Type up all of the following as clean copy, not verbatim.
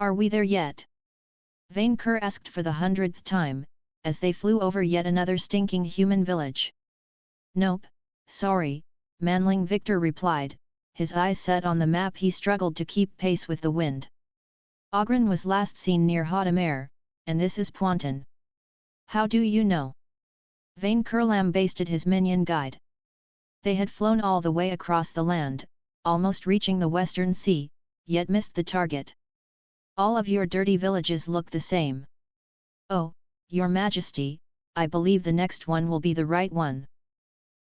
Are we there yet? Vainqueur asked for the 100th time, as they flew over yet another stinking human village. Nope, sorry, Manling Victor replied, his eyes set on the map. He struggled to keep pace with the wind. Ogren was last seen near Hadamare, and this is Pointon. How do you know? Vainqueur lambasted his minion guide. They had flown all the way across the land, almost reaching the Western Sea, yet missed the target. All of your dirty villages look the same. Oh, Your Majesty, I believe the next one will be the right one.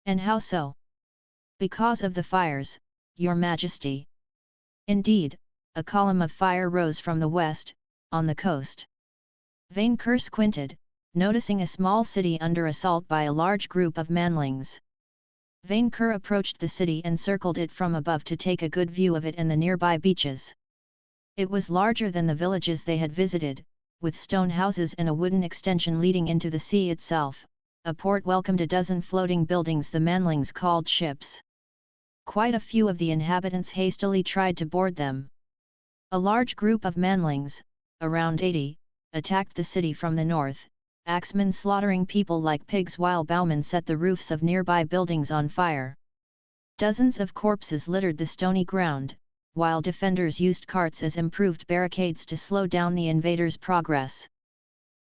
And how so? Because of the fires, Your Majesty. Indeed, a column of fire rose from the west, on the coast. Vainqueur squinted, noticing a small city under assault by a large group of manlings. Vainqueur approached the city and circled it from above to take a good view of it and the nearby beaches. It was larger than the villages they had visited, with stone houses and a wooden extension leading into the sea itself. A port welcomed a dozen floating buildings the manlings called ships. Quite a few of the inhabitants hastily tried to board them. A large group of manlings, around 80, attacked the city from the north, axemen slaughtering people like pigs while bowmen set the roofs of nearby buildings on fire. Dozens of corpses littered the stony ground, while defenders used carts as improved barricades to slow down the invaders' progress.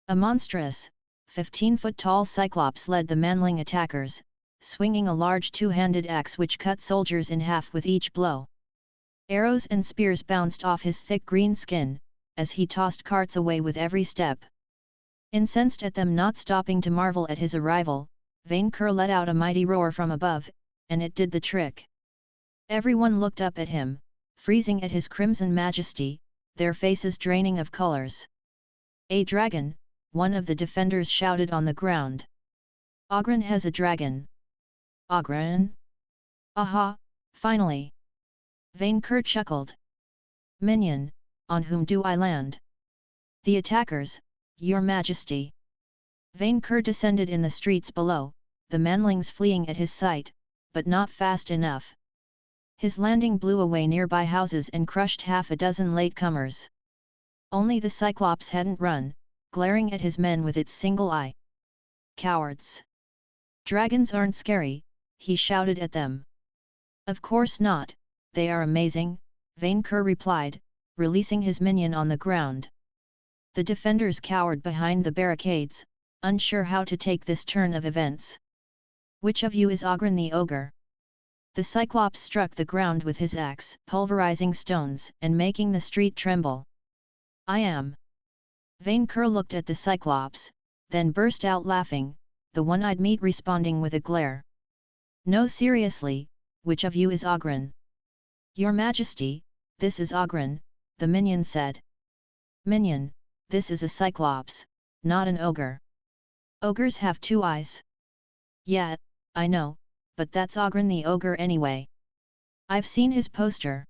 A monstrous, 15-foot-tall cyclops led the manling attackers, swinging a large two-handed axe which cut soldiers in half with each blow. Arrows and spears bounced off his thick green skin, as he tossed carts away with every step. Incensed at them not stopping to marvel at his arrival, Vainqueur let out a mighty roar from above, and it did the trick. Everyone looked up at him, freezing at his crimson majesty, their faces draining of colors. "A dragon," one of the defenders shouted on the ground. "Ogren has a dragon." "Ogren? Aha, finally!" Vainqueur chuckled. "Minion, on whom do I land?" "The attackers, Your Majesty." Vainqueur descended in the streets below, the manlings fleeing at his sight, but not fast enough. His landing blew away nearby houses and crushed half a dozen latecomers. Only the Cyclops hadn't run, glaring at his men with its single eye. "Cowards! Dragons aren't scary," he shouted at them. "Of course not, they are amazing," Vainqueur replied, releasing his minion on the ground. The defenders cowered behind the barricades, unsure how to take this turn of events. "Which of you is Ogren the Ogre?" The Cyclops struck the ground with his axe, pulverizing stones and making the street tremble. "I am." Vainqueur looked at the Cyclops, then burst out laughing, the one-eyed meat responding with a glare. "No, seriously, which of you is Ogren?" "Your Majesty, this is Ogren," the minion said. "Minion, this is a Cyclops, not an ogre. Ogres have 2 eyes." "Yeah, I know, but that's Ogren the Ogre anyway. I've seen his poster."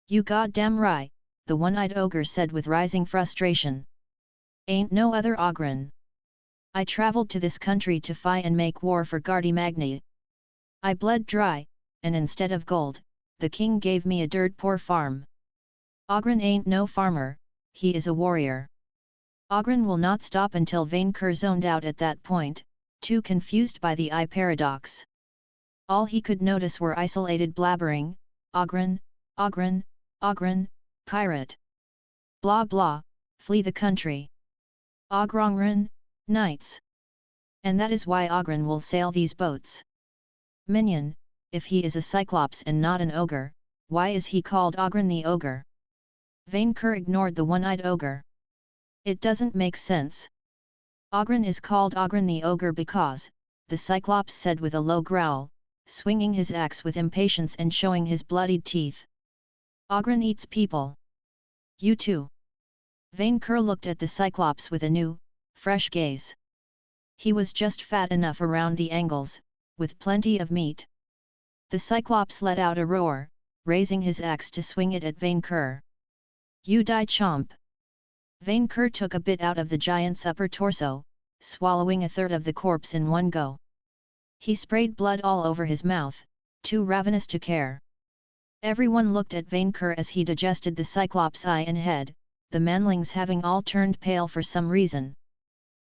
"You goddamn right," the one-eyed ogre said with rising frustration. "Ain't no other Ogren. I traveled to this country to fight and make war for Gardy Magni. I bled dry, and instead of gold, the king gave me a dirt-poor farm. Ogren ain't no farmer, he is a warrior." Ogren will not stop until Vainqueur zoned out at that point, too confused by the eye paradox. All he could notice were isolated blabbering, "Ogren, Ogren, Ogren, pirate. Blah blah, flee the country. Ogrongren, knights. And that is why Ogren will sail these boats." "Minion, if he is a Cyclops and not an ogre, why is he called Ogren the Ogre?" Vainqueur ignored the one-eyed ogre. "It doesn't make sense. Ogren is called Ogren the Ogre because," the Cyclops said with a low growl, swinging his axe with impatience and showing his bloodied teeth. "Ogren eats people. You too." Vainqueur looked at the Cyclops with a new, fresh gaze. He was just fat enough around the angles, with plenty of meat. The Cyclops let out a roar, raising his axe to swing it at Vainqueur. "You die, chomp!" Vainqueur took a bit out of the giant's upper torso, swallowing a third of the corpse in one go. He sprayed blood all over his mouth, too ravenous to care. Everyone looked at Vainqueur as he digested the Cyclops' eye and head, the manlings having all turned pale for some reason.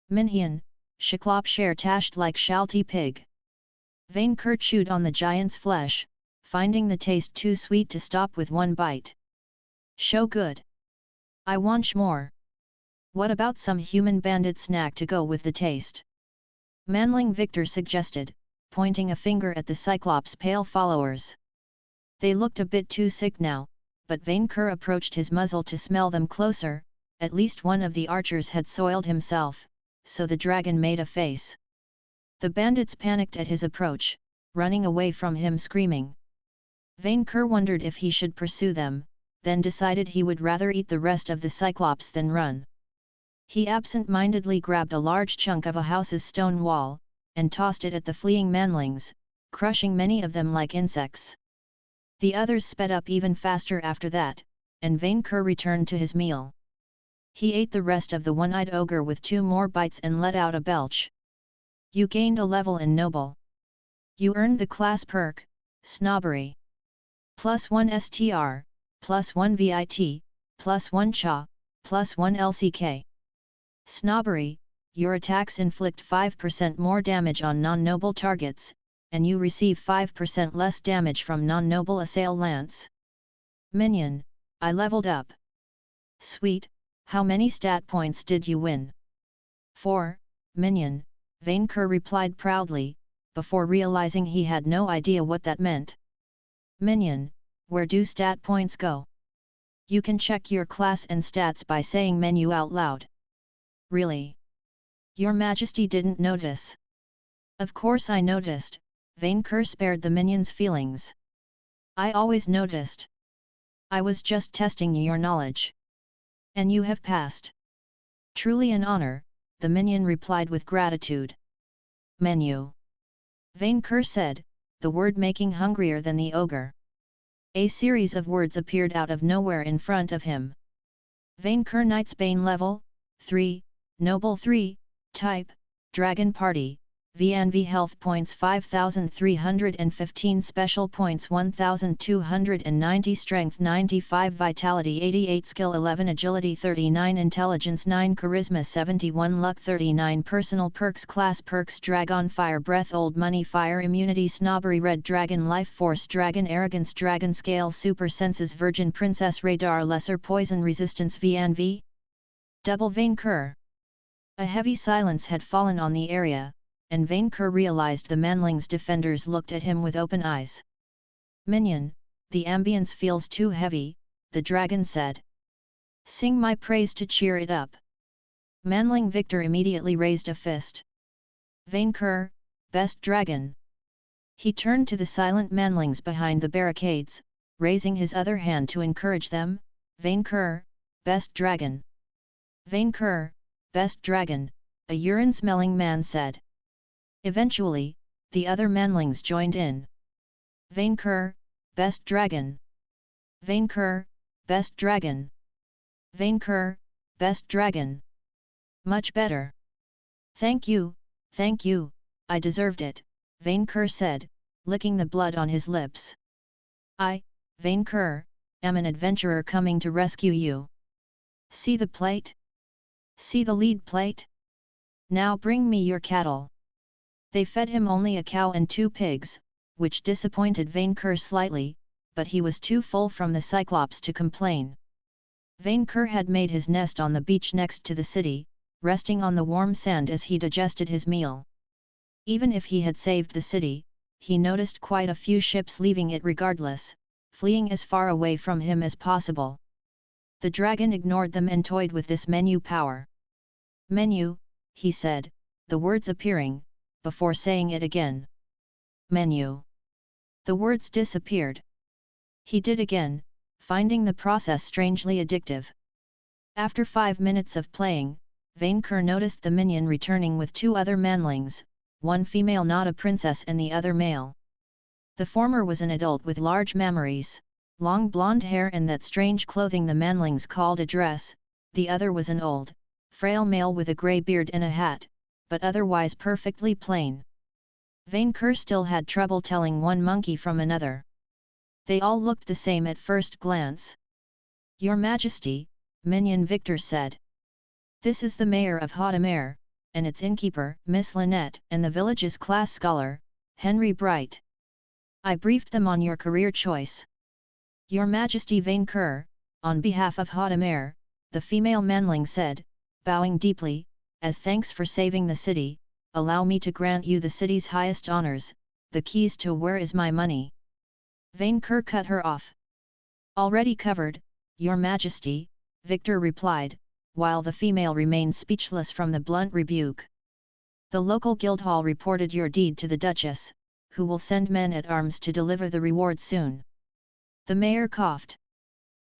Minion, Shiklop share tashed like shalty pig. Vainqueur chewed on the giant's flesh, finding the taste too sweet to stop with one bite. Show good. I want more. What about some human bandit snack to go with the taste? Manling Victor suggested, pointing a finger at the Cyclops' pale followers. They looked a bit too sick now, but Vainqueur approached his muzzle to smell them closer. At least one of the archers had soiled himself, so the dragon made a face. The bandits panicked at his approach, running away from him screaming. Vainqueur wondered if he should pursue them, then decided he would rather eat the rest of the Cyclops than run. He absent-mindedly grabbed a large chunk of a house's stone wall, and tossed it at the fleeing manlings, crushing many of them like insects. The others sped up even faster after that, and Vainqueur returned to his meal. He ate the rest of the one-eyed ogre with 2 more bites and let out a belch. You gained a level in Noble. You earned the class perk, Snobbery. +1 STR, +1 VIT, +1 CHA, +1 LCK. Snobbery, your attacks inflict 5% more damage on non-noble targets, and you receive 5% less damage from non-noble assailants. Minion, I leveled up. Sweet, how many stat points did you win? 4, Minion, Vainqueur replied proudly, before realizing he had no idea what that meant. Minion, where do stat points go? You can check your class and stats by saying menu out loud. Really? Your Majesty didn't notice? Of course I noticed, Vainqueur spared the minion's feelings. I always noticed. I was just testing your knowledge. And you have passed. Truly an honor, the minion replied with gratitude. Menu. Vainqueur said, the word making hungrier than the ogre. A series of words appeared out of nowhere in front of him. Vainqueur Knightsbane level, 3, Noble 3, Type, Dragon Party, VNV Health points 5315 Special points 1290 Strength 95 Vitality 88 Skill 11 Agility 39 Intelligence 9 Charisma 71 Luck 39 Personal perks Class perks Dragon Fire Breath Old Money Fire Immunity Snobbery Red Dragon Life Force Dragon Arrogance Dragon Scale Super Senses Virgin Princess Radar Lesser Poison Resistance VNV Double Vainqueur. A heavy silence had fallen on the area, and Vainqueur realized the manling's defenders looked at him with open eyes. Minion, the ambience feels too heavy, the dragon said. Sing my praise to cheer it up. Manling Victor immediately raised a fist. Vainqueur, best dragon. He turned to the silent manlings behind the barricades, raising his other hand to encourage them. Vainqueur, best dragon. Vainqueur, best dragon, a urine-smelling man said. Eventually, the other manlings joined in. Vainqueur, best dragon. Vainqueur, best dragon. Vainqueur, best dragon. Much better. Thank you, I deserved it, Vainqueur said, licking the blood on his lips. I, Vainqueur, am an adventurer coming to rescue you. See the plate? See the lead plate? Now bring me your cattle. They fed him only a cow and 2 pigs, which disappointed Vainqueur slightly, but he was too full from the Cyclops to complain. Vainqueur had made his nest on the beach next to the city, resting on the warm sand as he digested his meal. Even if he had saved the city, he noticed quite a few ships leaving it regardless, fleeing as far away from him as possible. The dragon ignored them and toyed with this menu power. Menu, he said, the words appearing, before saying it again. Menu. The words disappeared. He did again, finding the process strangely addictive. After 5 minutes of playing, Vainqueur noticed the minion returning with 2 other manlings, one female not a princess and the other male. The former was an adult with large mammaries, long blonde hair and that strange clothing the manlings called a dress, the other was an old, frail male with a grey beard and a hat, but otherwise perfectly plain. Vainqueur still had trouble telling one monkey from another. They all looked the same at first glance. Your Majesty, Minion Victor said. This is the mayor of Hadamare, and its innkeeper, Miss Lynette, and the village's class scholar, Henry Bright. I briefed them on your career choice. Your Majesty Vainqueur, on behalf of Hadamare, the female manling said, bowing deeply, as thanks for saving the city, allow me to grant you the city's highest honors, the keys to where is my money. Vainqueur cut her off. Already covered, Your Majesty, Victor replied, while the female remained speechless from the blunt rebuke. The local guildhall reported your deed to the Duchess, who will send men at arms to deliver the reward soon. The mayor coughed.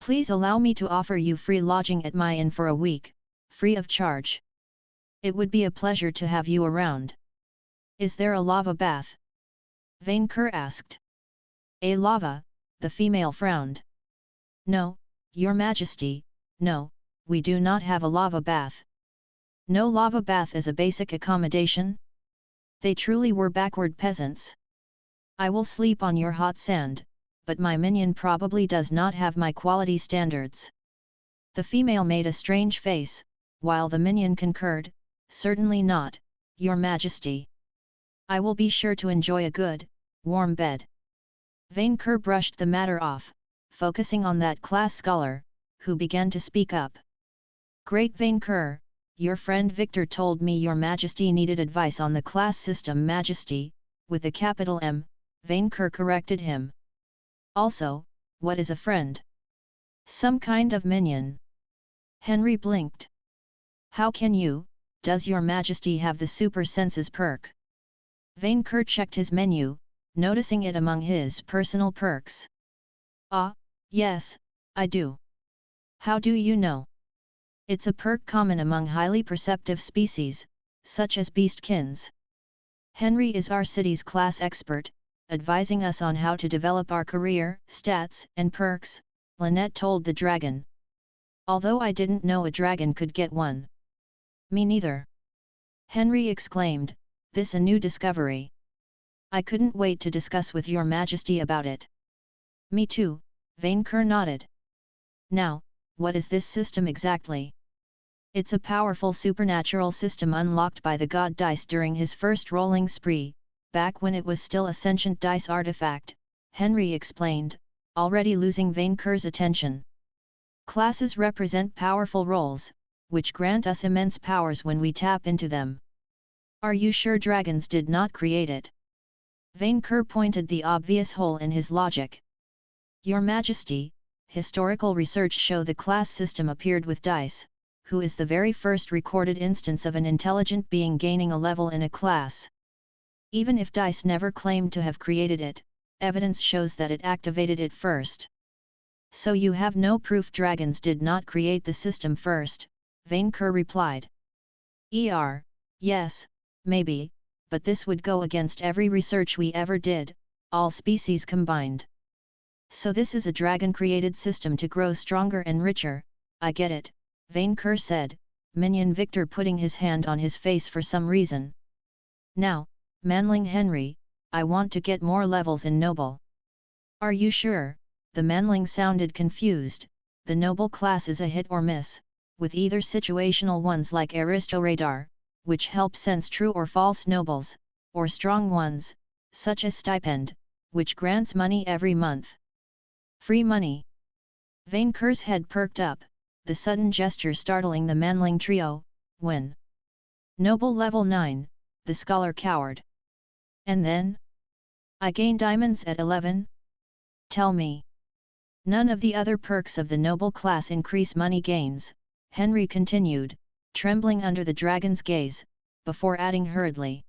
Please allow me to offer you free lodging at my inn for a week, free of charge. It would be a pleasure to have you around. Is there a lava bath? Vainqueur asked. A lava, the female frowned. No, Your Majesty, no, we do not have a lava bath. No lava bath as a basic accommodation? They truly were backward peasants. I will sleep on your hot sand, but my minion probably does not have my quality standards. The female made a strange face, while the minion concurred, certainly not, Your Majesty. I will be sure to enjoy a good, warm bed. Vainqueur brushed the matter off, focusing on that class scholar, who began to speak up. Great Vainqueur, your friend Victor told me Your Majesty needed advice on the class system. Majesty, with a capital M, Vainqueur corrected him. Also, what is a friend? Some kind of minion. Henry blinked. How can you, does Your Majesty have the super senses perk? Vainqueur checked his menu, noticing it among his personal perks. Ah, yes, I do. How do you know? It's a perk common among highly perceptive species, such as beastkins. Henry is our city's class expert, advising us on how to develop our career, stats, and perks, Lynette told the dragon. Although I didn't know a dragon could get one. Me neither. Henry exclaimed, this a new discovery. I couldn't wait to discuss with Your Majesty about it. Me too, Vainqueur nodded. Now, what is this system exactly? It's a powerful supernatural system unlocked by the god dice during his first rolling spree, back when it was still a sentient dice artifact, Henry explained, already losing Vainqueur's attention. Classes represent powerful roles, which grant us immense powers when we tap into them. Are you sure dragons did not create it? Vainqueur pointed the obvious hole in his logic. Your Majesty, historical research show the class system appeared with dice, who is the very first recorded instance of an intelligent being gaining a level in a class. Even if dice never claimed to have created it, evidence shows that it activated it first. So you have no proof dragons did not create the system first, Vainqueur replied. Yes, maybe, but this would go against every research we ever did, all species combined. So this is a dragon-created system to grow stronger and richer, I get it, Vainqueur said, Minion Victor putting his hand on his face for some reason. Now, Manling Henry, I want to get more levels in Noble. Are you sure? The Manling sounded confused, the Noble class is a hit or miss, with either situational ones like Aristoradar, which help sense true or false nobles, or strong ones, such as Stipend, which grants money every month. Free money. Vainqueur's head perked up, the sudden gesture startling the Manling trio, when Noble level 9, the scholar cowered. And then? I gain diamonds at 11? Tell me. None of the other perks of the Noble class increase money gains, Henry continued, trembling under the dragon's gaze, before adding hurriedly.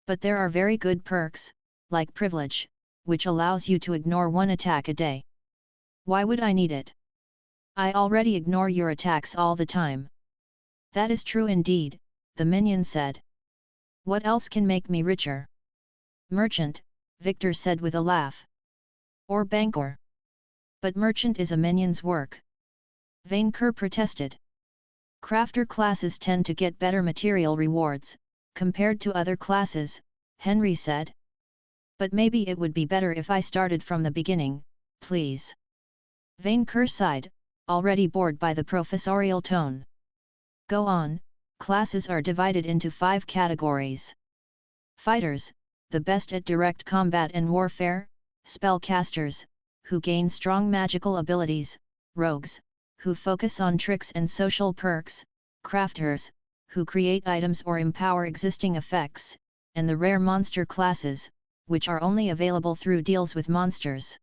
But there are very good perks, like Privilege, which allows you to ignore one attack a day. Why would I need it? I already ignore your attacks all the time. That is true indeed, the minion said. What else can make me richer? Merchant, Victor said with a laugh. Or banker. But merchant is a minion's work. Vainqueur protested. Crafter classes tend to get better material rewards, compared to other classes, Henry said. But maybe it would be better if I started from the beginning, please. Vainqueur sighed, already bored by the professorial tone. Go on. Classes are divided into 5 categories. Fighters, the best at direct combat and warfare. Spellcasters, who gain strong magical abilities. Rogues, who focus on tricks and social perks. Crafters, who create items or empower existing effects. And the rare monster classes, which are only available through deals with monsters.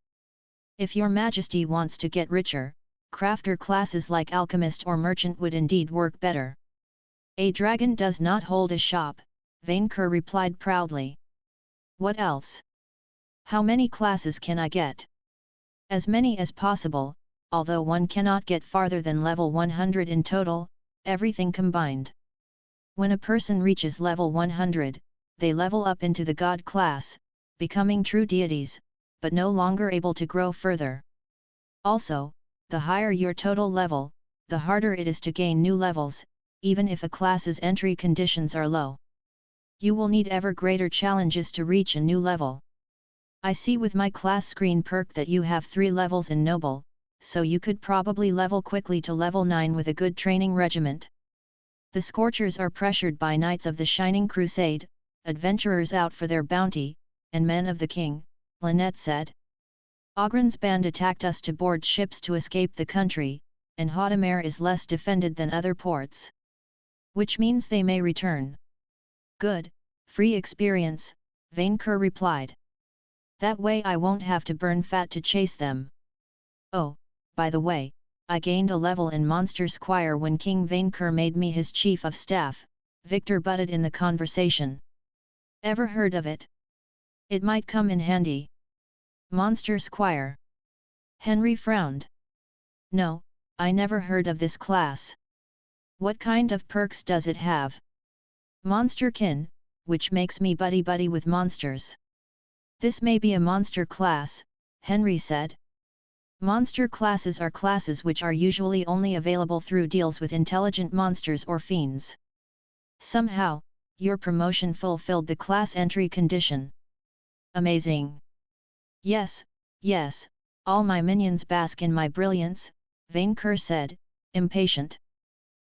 If your majesty wants to get richer, crafter classes like alchemist or merchant would indeed work better. A dragon does not hold a shop, Vainqueur replied proudly. What else? How many classes can I get? As many as possible, although one cannot get farther than level 100 in total, everything combined. When a person reaches level 100, they level up into the god class, becoming true deities, but no longer able to grow further. Also, the higher your total level, the harder it is to gain new levels, even if a class's entry conditions are low. You will need ever greater challenges to reach a new level. I see with my class screen perk that you have 3 levels in noble, so you could probably level quickly to level 9 with a good training regiment. The Scorchers are pressured by Knights of the Shining Crusade, adventurers out for their bounty, and men of the king, Lynette said. Ogren's band attacked us to board ships to escape the country, and Hadamare is less defended than other ports. Which means they may return. Good, free experience, Vainqueur replied. That way I won't have to burn fat to chase them. Oh, by the way, I gained a level in Monster Squire when King Vainqueur made me his chief of staff, Victor butted in the conversation. Ever heard of it? It might come in handy. Monster Squire. Henry frowned. No, I never heard of this class. What kind of perks does it have? Monsterkin, which makes me buddy-buddy with monsters. This may be a monster class, Henry said. Monster classes are classes which are usually only available through deals with intelligent monsters or fiends. Somehow, your promotion fulfilled the class entry condition. Amazing! Yes, yes, all my minions bask in my brilliance, Vainqueur said, impatient.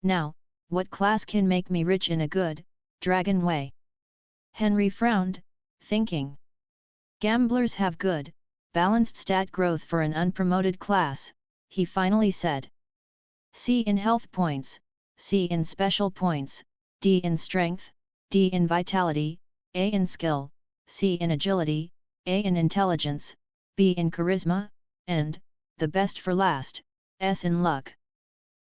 Now, what class can make me rich in a good, dragon way? Henry frowned, thinking. Gamblers have good, balanced stat growth for an unpromoted class, he finally said. C in health points, C in special points, D in strength, D in vitality, A in skill, C in agility, A in intelligence, B in charisma, and, the best for last, S in luck.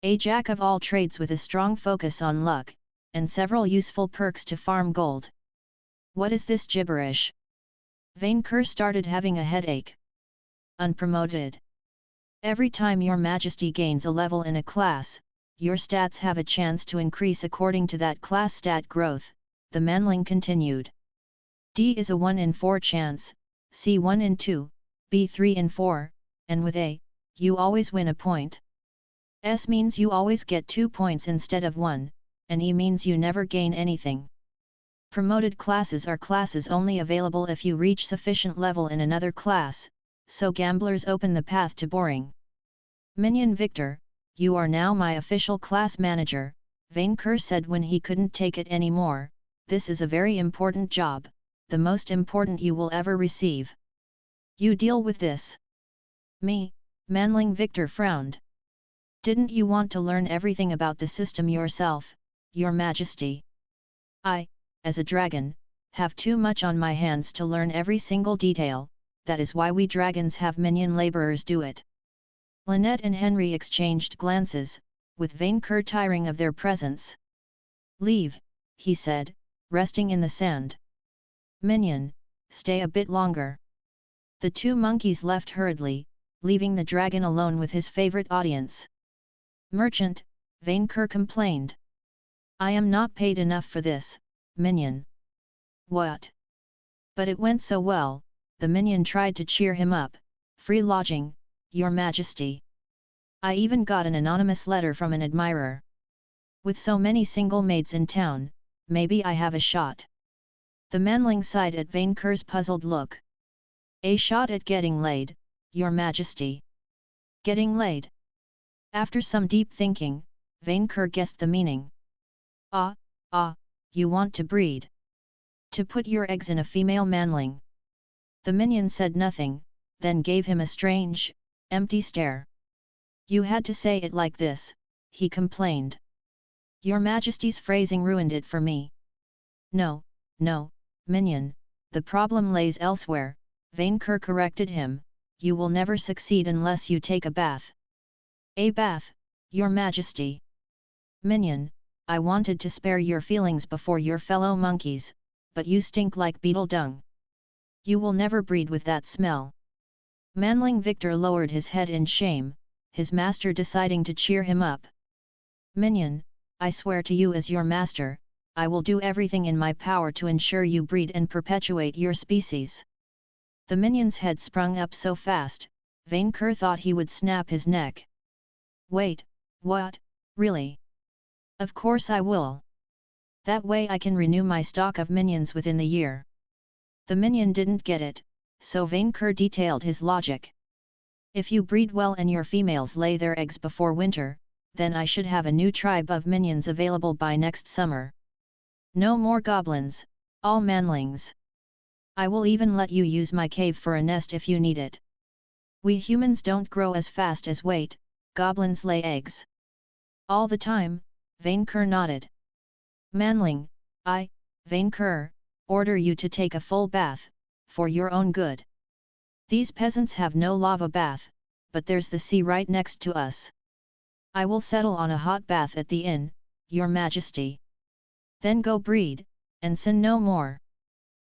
A jack of all trades with a strong focus on luck, and several useful perks to farm gold. What is this gibberish? Vainqueur started having a headache. Unpromoted. Every time your majesty gains a level in a class, your stats have a chance to increase according to that class stat growth, the manling continued. D is a 1 in 4 chance, C 1 in 2, B 3 in 4, and with A, you always win a point. S means you always get 2 points instead of 1, and E means you never gain anything. Promoted classes are classes only available if you reach sufficient level in another class, so gamblers open the path to boring. Minion Victor, you are now my official class manager, Vainqueur said when he couldn't take it anymore. This is a very important job, the most important you will ever receive. You deal with this. Me, manling Victor frowned. Didn't you want to learn everything about the system yourself, your majesty? I, as a dragon, have too much on my hands to learn every single detail, that is why we dragons have minion laborers do it. Lynette and Henry exchanged glances, with Vainqueur tiring of their presence. Leave, he said, resting in the sand. Minion, stay a bit longer. The 2 monkeys left hurriedly, leaving the dragon alone with his favorite audience. Merchant, Vainqueur complained. I am not paid enough for this, minion. What? But it went so well, the minion tried to cheer him up. Free lodging, your majesty. I even got an anonymous letter from an admirer. With so many single maids in town, maybe I have a shot. The manling sighed at Vainqueur's puzzled look. A shot at getting laid, your majesty. Getting laid? After some deep thinking, Vainqueur guessed the meaning. Ah, you want to breed. To put your eggs in a female manling. The minion said nothing, then gave him a strange, empty stare. You had to say it like this, he complained. Your Majesty's phrasing ruined it for me. No, minion, the problem lays elsewhere, Vainqueur corrected him, you will never succeed unless you take a bath. A bath, your Majesty. Minion, I wanted to spare your feelings before your fellow monkeys, but you stink like beetle dung. You will never breed with that smell. Manling Victor lowered his head in shame, his master deciding to cheer him up. Minion, I swear to you as your master, I will do everything in my power to ensure you breed and perpetuate your species. The minion's head sprung up so fast, Vainqueur thought he would snap his neck. Wait, what, really? Of course I will. That way I can renew my stock of minions within the year. The minion didn't get it, so Vainqueur detailed his logic. If you breed well and your females lay their eggs before winter, then I should have a new tribe of minions available by next summer. No more goblins, all manlings. I will even let you use my cave for a nest if you need it. We humans don't grow as fast as wait, goblins lay eggs. All the time, Vainqueur nodded. Manling, I, Vainqueur, order you to take a full bath, for your own good. These peasants have no lava bath, but there's the sea right next to us. I will settle on a hot bath at the inn, your Majesty. Then go breed, and sin no more.